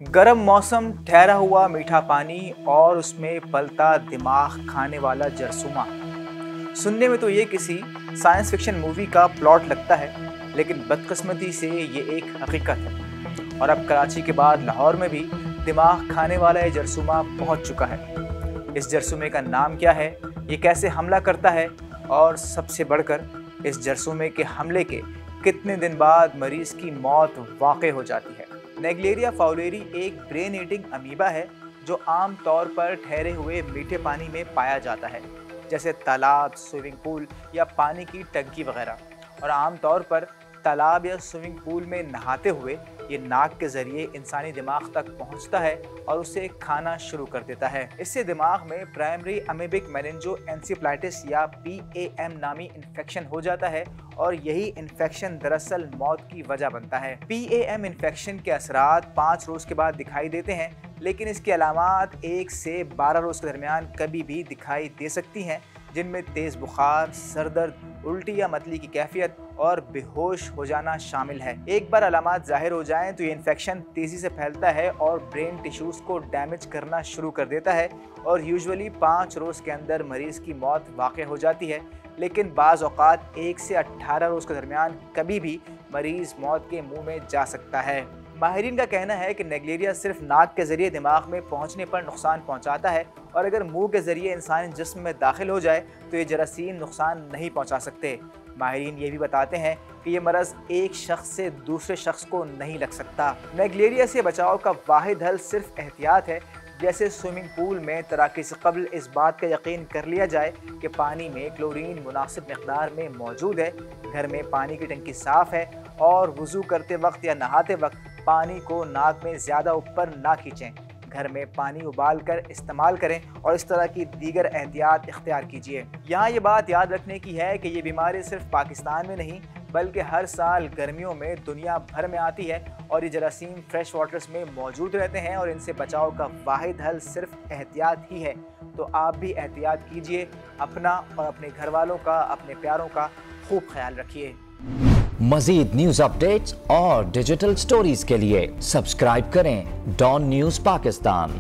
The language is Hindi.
गर्म मौसम, ठहरा हुआ मीठा पानी और उसमें पलता दिमाग खाने वाला जरसूमा। सुनने में तो ये किसी साइंस फिक्शन मूवी का प्लॉट लगता है, लेकिन बदकिस्मती से ये एक हकीकत है। और अब कराची के बाद लाहौर में भी दिमाग खाने वाला ये जरसूमा पहुंच चुका है। इस जरसूमे का नाम क्या है, ये कैसे हमला करता है और सबसे बढ़कर इस जरसूमे के हमले के कितने दिन बाद मरीज की मौत वाक़ई हो जाती है। नेग्लेरिया फाउलेरी एक ब्रेन ईटिंग अमीबा है जो आम तौर पर ठहरे हुए मीठे पानी में पाया जाता है, जैसे तालाब, स्विमिंग पूल या पानी की टंकी वगैरह। और आम तौर पर तालाब या स्विमिंग पूल में नहाते हुए ये नाक के जरिए इंसानी दिमाग तक पहुंचता है और उसे खाना शुरू कर देता है। इससे दिमाग में प्राइमरी अमीबिक मेनिंजो एनसेफेलाइटिस या PAM नामी इन्फेक्शन हो जाता है और यही इन्फेक्शन दरअसल मौत की वजह बनता है। PAM इन्फेक्शन के असरात 5 रोज के बाद दिखाई देते हैं, लेकिन इसकी अलामात 1 से 12 रोज के दरमियान कभी भी दिखाई दे सकती हैं, जिनमें तेज़ बुखार, सरदर्द, उल्टी या मतली की कैफियत और बेहोश हो जाना शामिल है। एक बार अलामात जाहिर हो जाएं तो ये इन्फेक्शन तेज़ी से फैलता है और ब्रेन टिश्यूज़ को डैमेज करना शुरू कर देता है और यूजुअली 5 रोज़ के अंदर मरीज़ की मौत वाक़ई हो जाती है। लेकिन बाज़ औक़ात 1 से 18 रोज़ के दरमियान कभी भी मरीज़ मौत के मुँह में जा सकता है। माहिरीन का कहना है कि नेग्लेरिया सिर्फ नाक के ज़रिए दिमाग में पहुंचने पर नुकसान पहुंचाता है और अगर मुंह के ज़रिए इंसानी जिस्म में दाखिल हो जाए तो ये जरासीम नुकसान नहीं पहुंचा सकते। माहिरीन ये भी बताते हैं कि ये मरज़ एक शख्स से दूसरे शख्स को नहीं लग सकता। नेग्लेरिया से बचाव का वाहिद हल सिर्फ एहतियात है, जैसे स्विमिंग पूल में तैराकी से कबल इस बात का यकीन कर लिया जाए कि पानी में क्लोरीन मुनासिब मिक़दार में मौजूद है, घर में पानी की टंकी साफ़ है और वज़ू करते वक्त या नहाते वक्त पानी को नाक में ज़्यादा ऊपर ना खींचें, घर में पानी उबाल कर इस्तेमाल करें और इस तरह की दीगर एहतियात इख्तियार कीजिए। यहाँ ये बात याद रखने की है कि ये बीमारी सिर्फ पाकिस्तान में नहीं बल्कि हर साल गर्मियों में दुनिया भर में आती है और ये जरासीम फ्रेश वाटर्स में मौजूद रहते हैं और इनसे बचाव का वाहिद हल सिर्फ एहतियात ही है। तो आप भी एहतियात कीजिए, अपना और अपने घर वालों का, अपने प्यारों का खूब ख्याल रखिए। मज़ीद न्यूज़ अपडेट्स और डिजिटल स्टोरीज के लिए सब्सक्राइब करें डॉन न्यूज़ पाकिस्तान।